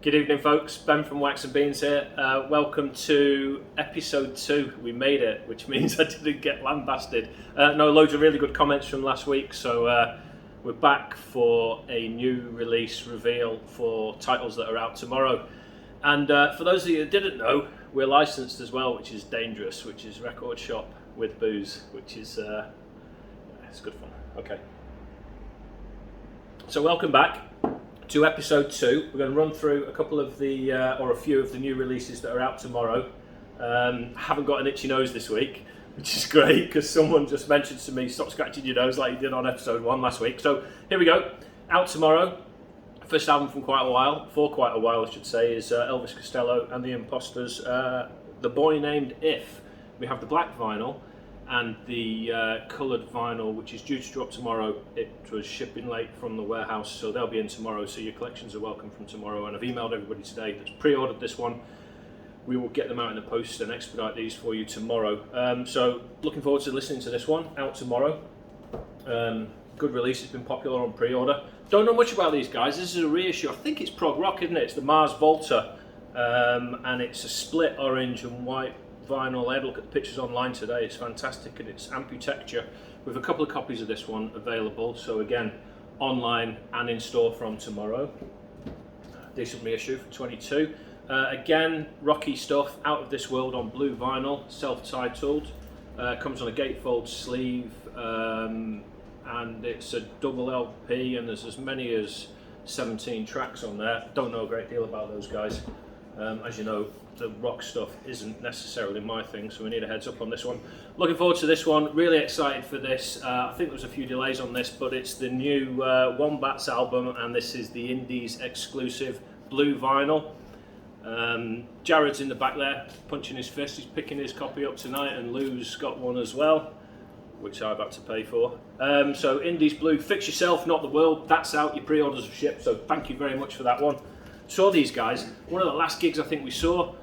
Good evening, folks. Ben from Wax and Beans here. Welcome to episode 2. We made it, which means I didn't get lambasted. Loads of really good comments from last week, so we're back for a new release reveal for titles that are out tomorrow. And for those of you who didn't know, we're licensed as well, which is dangerous, which is record shop with booze, which is it's good fun. Okay. So welcome back to episode 2. We're going to run through a couple of the, or a few of the new releases that are out tomorrow. I haven't got an itchy nose this week, which is great because someone just mentioned to me, stop scratching your nose like you did on episode 1 last week. So here we go. Out tomorrow, first album from quite a while, for quite a while I should say, is Elvis, Costello and the Imposters, The Boy Named If. We have the black vinyl and the coloured vinyl, which is due to drop tomorrow. It was shipping late from the warehouse, so they'll be in tomorrow, so your collections are welcome from tomorrow. And I've emailed everybody today that's pre-ordered this one. We will get them out in the post and expedite these for you tomorrow. So looking forward to listening to this one, out tomorrow. Good release, it's been popular on pre-order. Don't know much about these guys. This is a reissue. I think it's prog rock, isn't it? It's the Mars Volta, and it's a split orange and white vinyl. I had a look at the pictures online today. It's fantastic, and it's Amputexture with a couple of copies of this one available. So again, online and in store from tomorrow. Decent reissue for 22. Again, rocky stuff, out of this world on blue vinyl, self-titled. Comes on a gatefold sleeve, and it's a double LP, and there's as many as 17 tracks on there. Don't know a great deal about those guys. As you know, the rock stuff isn't necessarily my thing, so we need a heads up on this one. Looking forward to this one, really excited for this. I think there was a few delays on this, but it's the new Wombats album, and this is the Indies exclusive blue vinyl. Jared's in the back there, punching his fist. He's picking his copy up tonight, and Lou's got one as well, which I've had to pay for. So Indies blue, fix yourself, not the world. That's out, your pre-orders have shipped, so thank you very much for that one. Saw these guys, one of the last gigs I think we saw,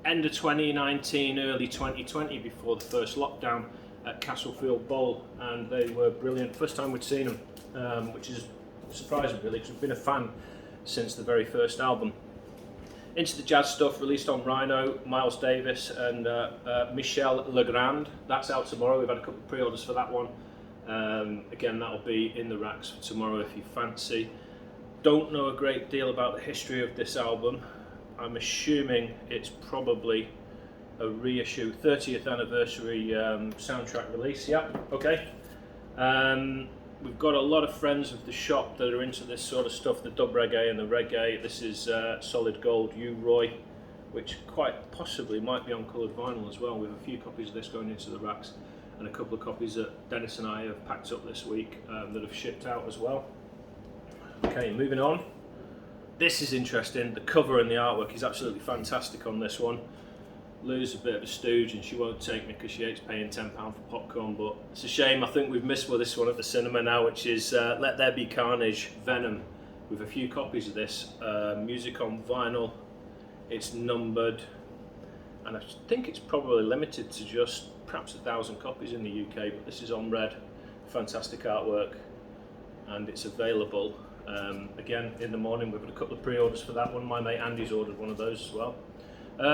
end of 2019, early 2020, before the first lockdown at Castlefield Bowl, and they were brilliant. First time we'd seen them, which is surprising really, because we've been a fan since the very first album. Into the jazz stuff, released on Rhino, Miles Davis and Michel Legrand. That's out tomorrow. We've had a couple of pre-orders for that one. Again, that'll be in the racks for tomorrow if you fancy. Don't know a great deal about the history of this album. I'm assuming it's probably a reissue, 30th anniversary soundtrack release. Yeah, okay. We've got a lot of friends of the shop that are into this sort of stuff, the dub reggae and the reggae. This is Solid Gold, U Roy, which quite possibly might be on coloured vinyl as well. We have a few copies of this going into the racks, and a couple of copies that Dennis and I have packed up this week that have shipped out as well. Okay, moving on. This is interesting. The cover and the artwork is absolutely fantastic on this one. Lou's a bit of a stooge and she won't take me because she hates paying £10 for popcorn, but it's a shame. I think we've missed this one at the cinema now, which is Let There Be Carnage, Venom, with a few copies of this. Music on vinyl, it's numbered, and I think it's probably limited to just perhaps 1,000 copies in the UK, but this is on red. Fantastic artwork, and it's available. Again, in the morning, we've had a couple of pre-orders for that one. My mate Andy's ordered one of those as well.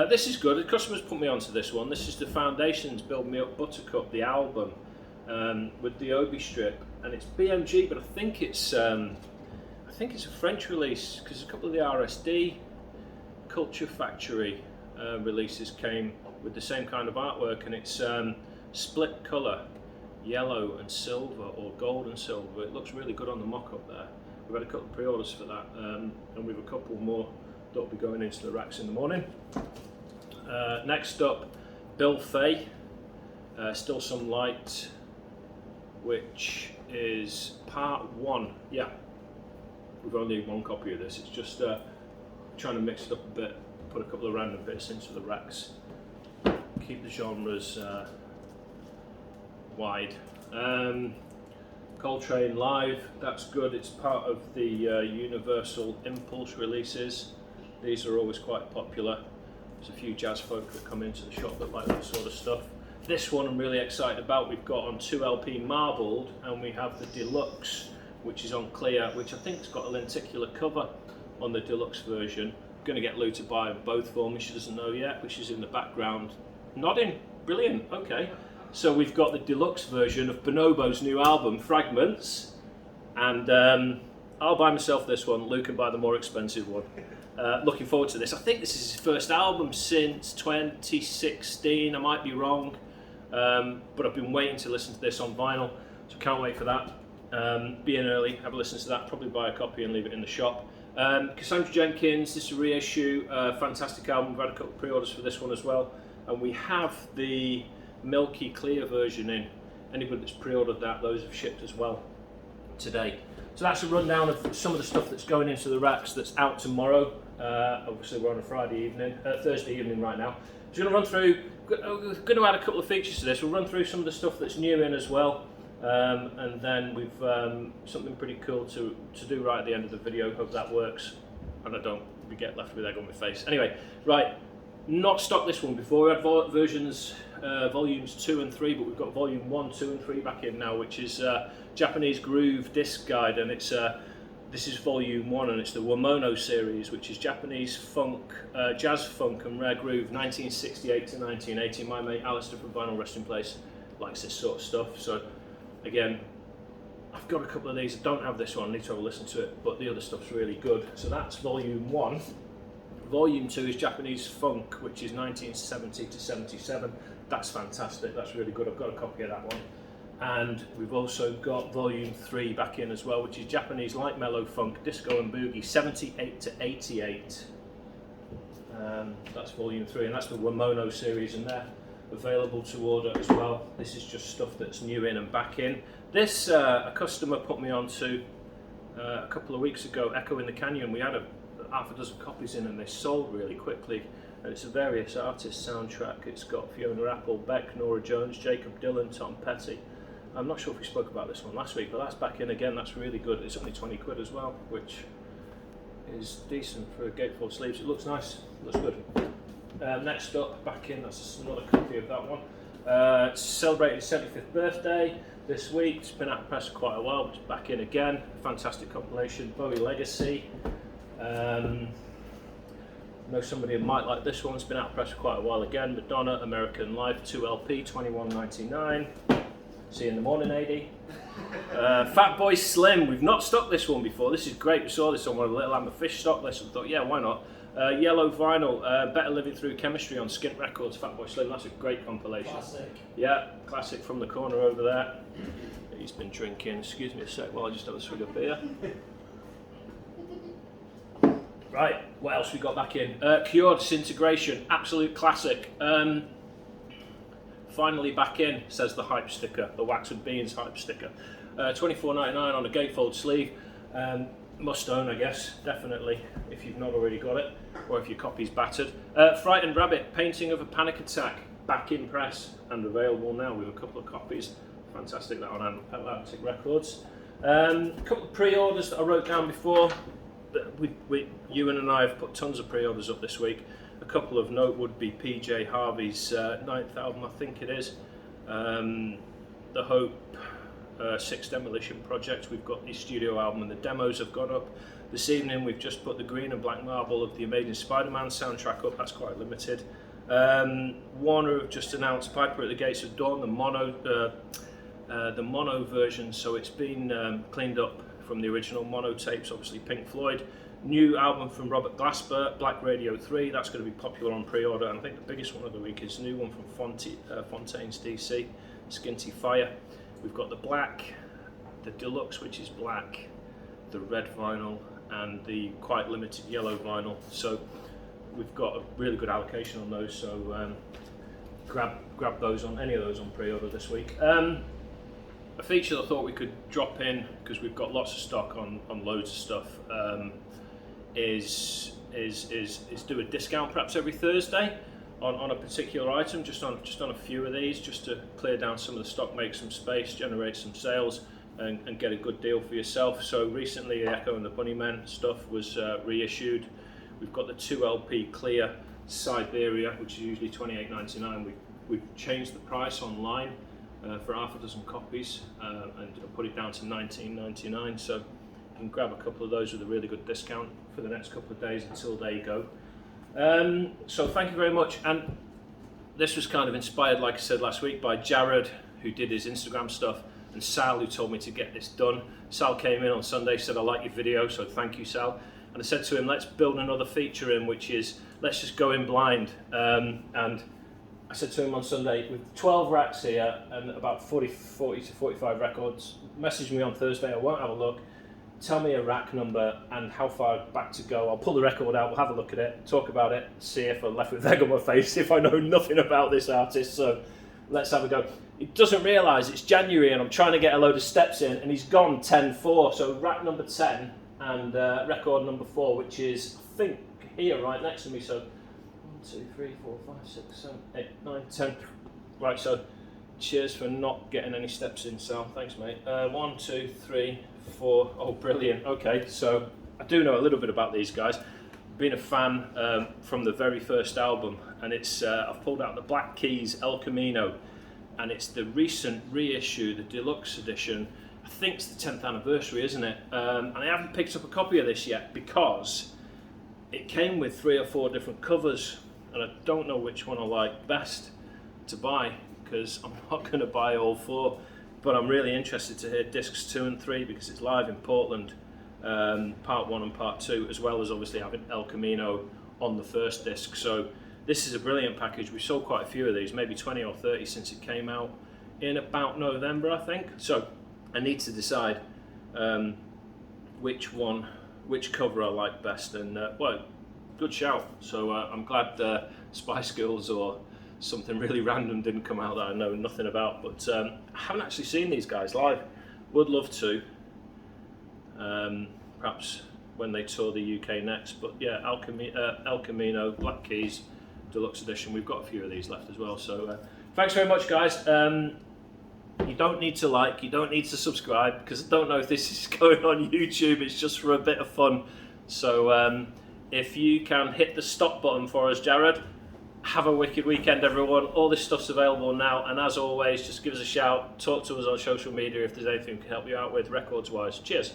This is good. The customers put me onto this one. This is the Foundations Build Me Up Buttercup, the album, with the Obi strip, and it's BMG, but I think it's a French release because a couple of the RSD Culture Factory releases came with the same kind of artwork, and it's split colour, yellow and silver, or gold and silver. It looks really good on the mock-up there. We've had a couple of pre-orders for that, and we've a couple more that will be going into the racks in the morning. Next up, Bill Fay, Still Some Light, which is part 1. Yeah, we've only one copy of this. It's just trying to mix it up a bit, put a couple of random bits into the racks, keep the genres wide. Coltrane Live, that's good. It's part of the Universal Impulse releases. These are always quite popular. There's a few jazz folk that come into the shop that like that sort of stuff. This one I'm really excited about. We've got on 2LP Marbled, and we have the Deluxe which is on clear, which I think has got a lenticular cover on the deluxe version. I'm going to get Lou to buy them both for me. She doesn't know yet, but she's in the background nodding. Brilliant. Okay, so we've got the deluxe version of Bonobo's new album, Fragments, and I'll buy myself this one. Lou can buy the more expensive one. Looking forward to this. I think this is his first album since 2016. I might be wrong, but I've been waiting to listen to this on vinyl, so can't wait for that. Be in early, have a listen to that, probably buy a copy and leave it in the shop. Cassandra Jenkins, this is a reissue, fantastic album. We've had a couple of pre-orders for this one as well, and we have the milky clear version in. Anybody that's pre-ordered that, those have shipped as well today. So that's a rundown of some of the stuff that's going into the racks that's out tomorrow. Obviously we're on a Thursday evening right now. So we're going to add a couple of features to this. We'll run through some of the stuff that's new in as well. And then we've something pretty cool to do right at the end of the video. Hope that works and I don't get left with egg on my face. Anyway, right, not stocked this one before. We had volumes 2 and 3, but we've got volume 1, 2 and 3 back in now, which is Japanese Groove Disc Guide, and it's this is volume 1, and it's the Womono Series, which is Japanese funk, jazz funk and rare groove, 1968 to 1980. My mate Alistair from Vinyl Resting Place likes this sort of stuff, so again, I've got a couple of these. I don't have this one, I need to have a listen to it, but the other stuff's really good. So that's volume 1. Volume 2 is Japanese funk, which is 1970 to 77. That's fantastic, that's really good. I've got a copy of that one. And we've also got volume 3 back in as well, which is Japanese light mellow funk, disco and boogie, 78 to 88. That's volume 3, and that's the Womono series, and they're available to order as well. This is just stuff that's new in and back in. This a customer put me onto a couple of weeks ago, Echo in the Canyon. We had half a dozen copies in and they sold really quickly. And it's a various artists soundtrack. It's got Fiona Apple, Beck, Norah Jones, Jacob Dylan, Tom Petty. I'm not sure if we spoke about this one last week, but that's back in again. That's really good. It's only 20 quid as well, which is decent for gatefold sleeves. It looks nice, it looks good. Next up, back in, that's another copy of that one. It's celebrating his 75th birthday this week. It's been out of press for quite a while, but it's back in again. Fantastic compilation, Bowie Legacy. Know somebody who might like this one. It's been out of press for quite a while again. Madonna, American Life, 2LP, $21.99. See you in the morning, AD. Fatboy Slim, we've not stocked this one before. This is great. We saw this on one of the Little Hammer Fish stock lists and thought, yeah, why not? Yellow vinyl, Better Living Through Chemistry on Skint Records, Fatboy Slim. That's a great compilation. Classic. Yeah, classic from the corner over there. He's been drinking. Excuse me a sec while I just have a swig of beer. Right, what else we got back in? Cured Disintegration, absolute classic. Finally back in, says the hype sticker, the Wax and Beans hype sticker. $24.99 on a gatefold sleeve. Must own, I guess, definitely, if you've not already got it, or if your copy's battered. Frightened Rabbit, Painting of a Panic Attack, back in press and available now with a couple of copies. Fantastic, that on Atlantic Records. A couple of pre-orders that I wrote down before. Ewan and I have put tons of pre-orders up this week. A couple of note would be PJ Harvey's 9th album, I think it is. The Hope 6 Demolition Project. We've got the studio album and the demos have gone up. This evening we've just put the green and black marble of the Amazing Spider-Man soundtrack up. That's quite limited. Warner have just announced Piper at the Gates of Dawn, the mono version. So it's been cleaned up from the original mono tapes, obviously Pink Floyd. New album from Robert Glasper, Black Radio 3, that's going to be popular on pre-order, and I think the biggest one of the week is a new one from Fontaines DC, Skinty Fire. We've got the black, the deluxe, which is black, the red vinyl, and the quite limited yellow vinyl. So we've got a really good allocation on those, so grab those on, any of those on pre-order this week. A feature I thought we could drop in, because we've got lots of stock on loads of stuff, is do a discount perhaps every Thursday on a particular item, just on a few of these, just to clear down some of the stock, make some space, generate some sales, and get a good deal for yourself. So recently the Echo and the Bunnymen stuff was reissued. We've got the 2LP clear Siberia, which is usually $28.99. We've changed the price online for half a dozen copies, and I put it down to $19.99. So you can grab a couple of those with a really good discount for the next couple of days until they go. So thank you very much. And this was kind of inspired, like I said last week, by Jared, who did his Instagram stuff, and Sal, who told me to get this done. Sal came in on Sunday, said, I like your video, so thank you, Sal. And I said to him, let's build another feature in, which is, let's just go in blind. And I said to him on Sunday, with 12 racks here and about 40 to 45 records, message me on Thursday, I won't have a look. Tell me a rack number and how far back to go. I'll pull the record out, we'll have a look at it, talk about it, see if I'm left with egg on my face, if I know nothing about this artist. So let's have a go. He doesn't realise it's January and I'm trying to get a load of steps in, and he's gone 10-4. So rack number 10 and record number 4, which is, I think, here right next to me. So 1, 2, 3, 4, 5, 6, 7, 8, 9, 10. Right, so cheers for not getting any steps in, Sal. Thanks, mate. 1, 2, 3, 4. Oh, brilliant. Okay, so I do know a little bit about these guys. Been a fan from the very first album, and it's I've pulled out the Black Keys El Camino, and it's the recent reissue, the deluxe edition. I think it's the 10th anniversary, isn't it? And I haven't picked up a copy of this yet because it came with 3 or 4 different covers, and I don't know which one I like best to buy, because I'm not going to buy all 4, but I'm really interested to hear discs 2 and 3 because it's live in Portland, part 1 and part 2, as well as obviously having El Camino on the first disc. So this is a brilliant package. We sold quite a few of these, maybe 20 or 30 since it came out in about November, I think. So I need to decide which cover I like best, and well, good shout. So I'm glad Spice Girls or something really random didn't come out that I know nothing about, but I haven't actually seen these guys live. Would love to, perhaps when they tour the UK next. But yeah, El Camino, Black Keys, Deluxe Edition. We've got a few of these left as well. So thanks very much, guys. You don't need to like, you don't need to subscribe, because I don't know if this is going on YouTube. It's just for a bit of fun. So if you can hit the stop button for us, Jared. Have a wicked weekend, everyone. All this stuff's available now, and as always, just give us a shout, talk to us on social media if there's anything we can help you out with records wise. Cheers.